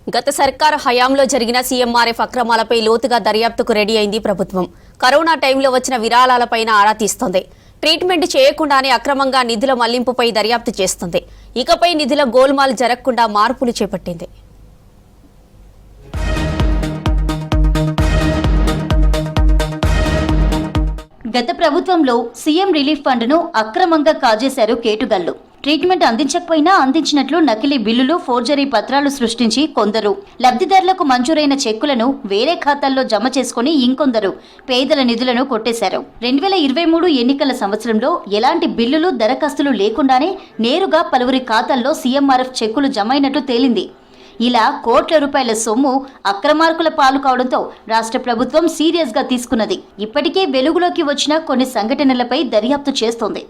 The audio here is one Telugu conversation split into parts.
గత సర్కార్ హయాంలో జరిగిన సీఎంఆర్ఎఫ్ అక్రమాలపై లోతుగా దర్యాప్తుకు రెడీ అయింది ప్రభుత్వం. కరోనా టైంలో వచ్చిన విరాళాలపైన ఆరా తీస్తోంది. ట్రీట్మెంట్ చేయకుండానే అక్రమంగా నిధుల మళ్లింపుపై దర్యాప్తు చేస్తుంది. ఇకపై నిధుల గోల్మాల్ జరగకుండా మార్పులు చేపట్టింది. గత ప్రభుత్వంలో సీఎం రిలీఫ్ ఫండ్ను అక్రమంగా కాజేశారు కేటుగల్లు. ట్రీట్మెంట్ అందించకపోయినా అందించినట్లు నకిలీ బిల్లులు, ఫోర్జరీ పత్రాలు సృష్టించి కొందరు లబ్ధిదారులకు మంజూరైన చెక్కులను వేరే ఖాతాల్లో జమ చేసుకుని ఇంకొందరు పేదల నిధులను కొట్టేశారు. 2023 ఎన్నికల సంవత్సరంలో ఎలాంటి బిల్లులు, దరఖాస్తులు లేకుండానే నేరుగా పలువురి ఖాతాల్లో సీఎంఆర్ఎఫ్ చెక్కులు జమైనట్లు తేలింది. ఇలా కోట్ల రూపాయల సొమ్ము అక్రమార్కుల పాలు కావడంతో రాష్ట్ర ప్రభుత్వం సీరియస్ గా తీసుకున్నది. ఇప్పటికే వెలుగులోకి వచ్చిన కొన్ని సంఘటనలపై దర్యాప్తు చేస్తోంది.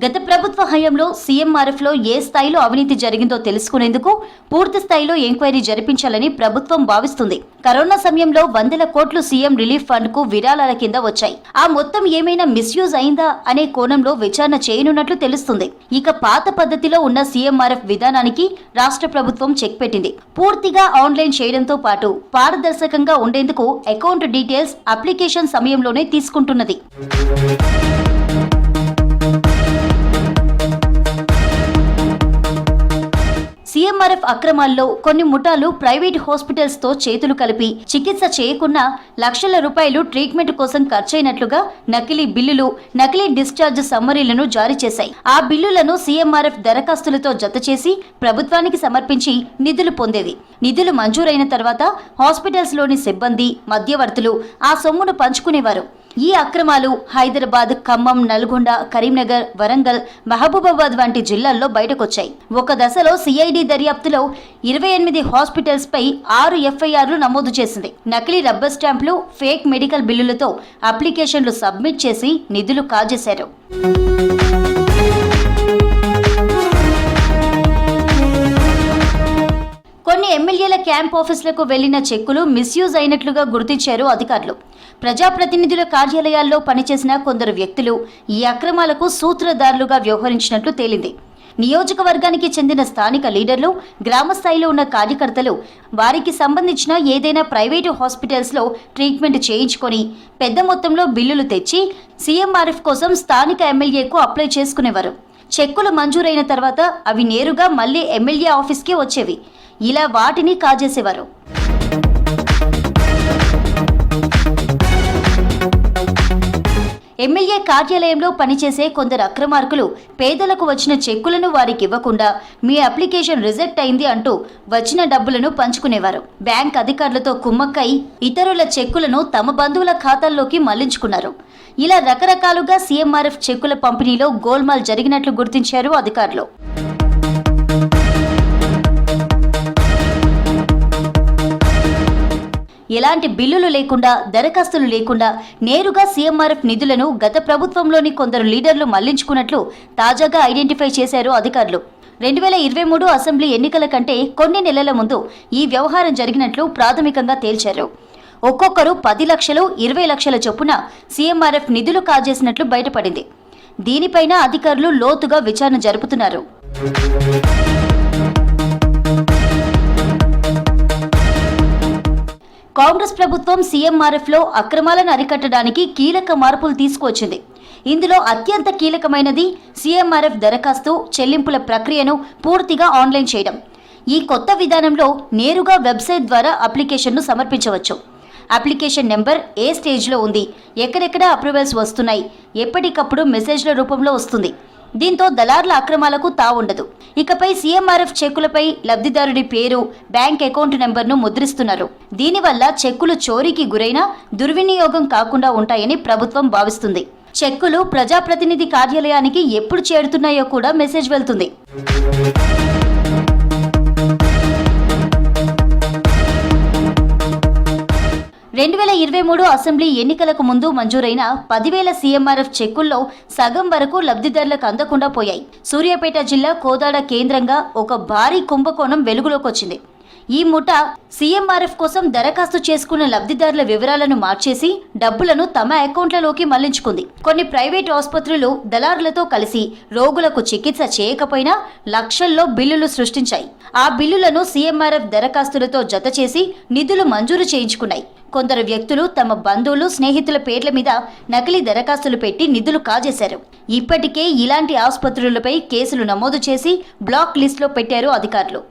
గత ప్రభుత్వ హయాంలో సీఎంఆర్ఎఫ్లో ఏ స్థాయిలో అవినీతి జరిగిందో తెలుసుకునేందుకు పూర్తి స్థాయిలో ఎంక్వైరీ జరిపించాలని ప్రభుత్వం భావిస్తుంది. కరోనా సమయంలో వందల కోట్లు సీఎం రిలీఫ్ ఫండ్ కు విరాళాల కింద వచ్చాయి. ఆ మొత్తం ఏమైనా మిస్యూజ్ అయిందా అనే కోణంలో విచారణ చేయనున్నట్లు తెలుస్తుంది. ఇక పాత పద్ధతిలో ఉన్న సీఎంఆర్ఎఫ్ విధానానికి రాష్ట్ర ప్రభుత్వం చెక్ పెట్టింది. పూర్తిగా ఆన్లైన్ చేయడంతో పాటు పారదర్శకంగా ఉండేందుకు అకౌంట్ డీటెయిల్స్ అప్లికేషన్ సమయంలోనే తీసుకుంటున్నది. సీఎంఆర్ఎఫ్ అక్రమాల్లో కొన్ని ముఠాలు ప్రైవేట్ హాస్పిటల్స్ తో చేతులు కలిపి చికిత్స చేయకుండా లక్షల రూపాయలు ట్రీట్మెంట్ కోసం ఖర్చయినట్లుగా నకిలీ బిల్లులు, నకిలీ డిశ్చార్జ్ సమ్మరీలను జారీ చేశాయి. ఆ బిల్లులను సీఎంఆర్ఎఫ్ దరఖాస్తులతో జతచేసి ప్రభుత్వానికి సమర్పించి నిధులు పొందేది. నిధులు మంజూరైన తర్వాత హాస్పిటల్స్ లోని సిబ్బంది, మధ్యవర్తులు ఆ సొమ్మును పంచుకునేవారు. ఈ అక్రమాలు హైదరాబాద్, ఖమ్మం, నల్గొండ, కరీంనగర్, వరంగల్, మహబూబాబాద్ వంటి జిల్లాల్లో బయటకొచ్చాయి. ఒక దశలో సిఐడి దర్యాప్తులో 28 హాస్పిటల్స్ పై 6 ఎఫ్ఐఆర్లు నమోదు చేసింది. నకిలీ రబ్బర్ స్టాంపులు, ఫేక్ మెడికల్ బిల్లులతో అప్లికేషన్లు సబ్మిట్ చేసి నిధులు కాజేశారు. కొన్ని ఎమ్మెల్యేల క్యాంప్ ఆఫీసులకు వెళ్లిన చెక్కులు మిస్యూజ్ అయినట్లుగా గుర్తించారు అధికారులు. ప్రజాప్రతినిధుల కార్యాలయాల్లో పనిచేసిన కొందరు వ్యక్తులు ఈ అక్రమాలకు సూత్రధారులుగా వ్యవహరించినట్లు తేలింది. నియోజకవర్గానికి చెందిన స్థానిక లీడర్లు, గ్రామ స్థాయిలో ఉన్న కార్యకర్తలు వారికి సంబంధించిన ఏదైనా ప్రైవేటు హాస్పిటల్స్లో ట్రీట్మెంట్ చేయించుకొని పెద్ద మొత్తంలో బిల్లులు తెచ్చి సీఎంఆర్ఎఫ్ కోసం స్థానిక ఎమ్మెల్యేకు అప్లై చేసుకునేవారు. చెక్కులు మంజూరైన తర్వాత అవి నేరుగా మళ్లీ ఎమ్మెల్యే ఆఫీస్కే వచ్చేవి. ఇలా వాటిని కాజేసేవారు. ఎమ్మెల్యే కార్యాలయంలో పనిచేసే కొందరు అక్రమార్కులు పేదలకు వచ్చిన చెక్కులను వారికి ఇవ్వకుండా మీ అప్లికేషన్ రిజెక్ట్ అయింది అంటూ వచ్చిన డబ్బులను పంచుకునేవారు. బ్యాంక్ అధికారులతో కుమ్మక్కై ఇతరుల చెక్కులను తమ బంధువుల ఖాతాల్లోకి మళ్లించుకున్నారు. ఇలా రకరకాలుగా సీఎంఆర్ఎఫ్ చెక్కుల పంపిణీలో గోల్మాల్ జరిగినట్లు గుర్తించారు అధికారులు. ఎలాంటి బిల్లులు లేకుండా, దరఖాస్తులు లేకుండా నేరుగా సీఎంఆర్ఎఫ్ నిధులను గత ప్రభుత్వంలోని కొందరు లీడర్లు మళ్లించుకున్నట్లు తాజాగా ఐడెంటిఫై చేశారు అధికారులు. 2023 అసెంబ్లీ ఎన్నికల కంటే కొన్ని నెలల ముందు ఈ వ్యవహారం జరిగినట్లు ప్రాథమికంగా తేల్చారు. ఒక్కొక్కరు 10 లక్షలు, 20 లక్షల చొప్పున సీఎంఆర్ఎఫ్ నిధులు కాజేసినట్లు బయటపడింది. దీనిపైన అధికారులు లోతుగా విచారణ జరుపుతున్నారు. కాంగ్రెస్ ప్రభుత్వం సీఎంఆర్ఎఫ్లో అక్రమాలను అరికట్టడానికి కీలక మార్పులు తీసుకువచ్చింది. ఇందులో అత్యంత కీలకమైనది సీఎంఆర్ఎఫ్ దరఖాస్తు, చెల్లింపుల ప్రక్రియను పూర్తిగా ఆన్లైన్ చేయడం. ఈ కొత్త విధానంలో నేరుగా వెబ్సైట్ ద్వారా అప్లికేషన్ను సమర్పించవచ్చు. అప్లికేషన్ నెంబర్ ఏ స్టేజ్లో ఉంది, ఎక్కడెక్కడ అప్రూవల్స్ వస్తున్నాయి, ఎప్పటికప్పుడు మెసేజ్ల రూపంలో వస్తుంది. దీంతో దళారుల అక్రమాలకు తావుండదు. ఇకపై సీఎంఆర్ఎఫ్ చెక్కులపై లబ్ధిదారుడి పేరు, బ్యాంక్ అకౌంట్ నెంబర్ను ముద్రిస్తున్నారు. దీనివల్ల చెక్కులు చోరీకి గురైనా దుర్వినియోగం కాకుండా ఉంటాయని ప్రభుత్వం భావిస్తుంది. చెక్కులు ప్రజాప్రతినిధి కార్యాలయానికి ఎప్పుడు చేరుతున్నాయో కూడా మెసేజ్ వెళ్తుంది. 2023 అసెంబ్లీ ఎన్నికలకు ముందు మంజూరైన 10,000 సీఎంఆర్ఎఫ్ చెక్కుల్లో సగం వరకు లబ్ధిదారులకు అందకుండా పోయాయి. సూర్యాపేట జిల్లా కోదాడ కేంద్రంగా ఒక భారీ కుంభకోణం వెలుగులోకి వచ్చింది. ఈ ముఠా సీఎంఆర్ఎఫ్ కోసం దరఖాస్తు చేసుకున్న లబ్ధిదారుల వివరాలను మార్చేసి డబ్బులను తమ అకౌంట్లలోకి మళ్లించుకుంది. కొన్ని ప్రైవేట్ ఆసుపత్రులు దళారులతో కలిసి రోగులకు చికిత్స చేయకపోయినా లక్షల్లో బిల్లులు సృష్టించాయి. ఆ బిల్లులను సీఎంఆర్ఎఫ్ దరఖాస్తులతో జత చేసి నిధులు మంజూరు చేయించుకున్నాయి. కొందరు వ్యక్తులు తమ బంధువులు, స్నేహితుల పేర్ల మీద నకిలీ దరఖాస్తులు పెట్టి నిధులు కాజేశారు. ఇప్పటికే ఇలాంటి ఆసుపత్రులపై కేసులు నమోదు చేసి బ్లాక్ లిస్టులో పెట్టారు అధికారులు.